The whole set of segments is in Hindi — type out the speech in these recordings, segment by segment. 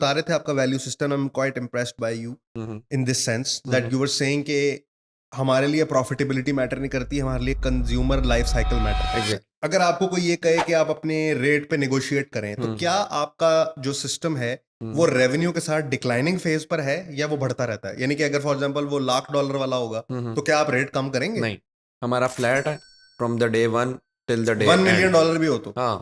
बता रहे थे आपका value system, I am quite impressed by you hmm, in this sense that hmm, you were saying कि हमारे लिए प्रॉफिटेबिलिटी मैटर नहीं करती, हमारे लिए कंज्यूमर लाइफ साइकिल मैटर करता है। एग्जैक्ट। अगर आपको कोई ये कहे कि आप अपने रेट पे नेगोशिएट करें, तो हम्म, क्या आपका जो सिस्टम है वो रेवेन्यू के साथ डिक्लाइनिंग फेज पर है या वो बढ़ता रहता है? यानी कि अगर फॉर एग्जांपल वो $1,00,000 वाला होगा, हम्म, तो क्या आप रेट कम करेंगे? नहीं, हमारा फ्लैट है from the day one till the day $1 and. Million भी हो तो? हाँ।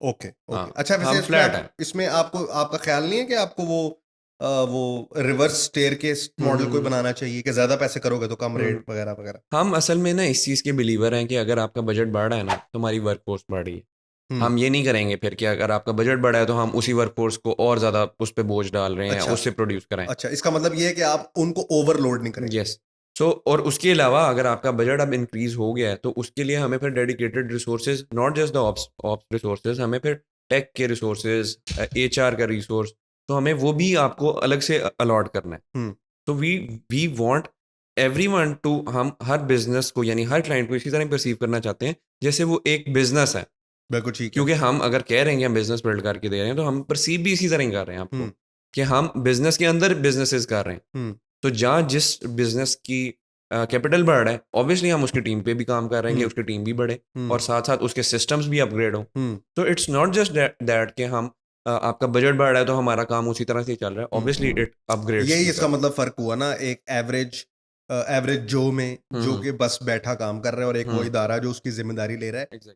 ओके, हाँ, ओके। अच्छा, वैसे हम इसमें फ्लैट है। इसमें आपको आपका ख्याल नहीं है कि आपको वो रिवर्स स्टेयरकेस मॉडल कोई हम्म, बनाना चाहिए कि ज्यादा पैसे करोगे तो कम हम्म, रेट वगैरह वगैरह? हम असल में ना इस चीज़ के बिलीवर हैं कि अगर आपका बजट बढ़ रहा है ना तो हमारी वर्क फोर्स बढ़ रही है। हम्म। हम ये नहीं करेंगे फिर कि अगर आपका बजट बढ़ा है तो हम उसी वर्क फोर्स को और ज़्यादा उस पर बोझ डाल रहे हैं, अच्छा, उससे प्रोड्यूस कराएं। अच्छा, इसका मतलब ये है कि आप उनको ओवरलोड नहीं करेंगे। यस। सो और उसके अलावा अगर आपका बजट अब इंक्रीज हो गया है तो उसके लिए हमें फिर dedicated resources, not just the ops ops resources, हमें फिर टेक के रिसोर्सेज, एचआर का रिसोर्स, तो हमें वो भी आपको अलग से अलॉट करना है। हम्म। तो वी वांट एवरीवन टू, हम हर बिजनेस को यानी हर क्लाइंट को इसी तरह परसीव करना चाहते हैं जैसे वो एक बिजनेस है। बिल्कुल ठीक है। क्योंकि हम अगर कह रहे हैं कि हम बिजनेस बिल्ड करके दे रहे हैं तो हम परसीव भी इसी तरह ही कर रहे हैं आपको, हम्म। कि हम बिजनेस के अंदर बिजनेसेस कर रहे हैं। हम्म। तो जहाँ जिस बिजनेस की कैपिटल बढ़ रहा है, ऑब्वियसली हम उसकी टीम पे भी काम कर रहे हैं कि हम्म। उसकी टीम भी बढ़े हम्म। और साथ साथ उसके सिस्टम्स भी अपग्रेड हो। हम्म। तो इट्स नॉट जस्ट दैट कि हम आपका बजट बढ़ रहा है तो हमारा काम उसी तरह से ही चल रहा है, ऑब्वियसली हम्म। इट अपग्रेड्स यही ईच इसका अदर। मतलब फर्क हुआ ना, एक एवरेज एवरेज जो में जो हम्म, कि बस बैठा काम कर रहा है, और एक वो हम्म, इदारा जो उसकी जिम्मेदारी ले रहा है। एग्जैक्ट।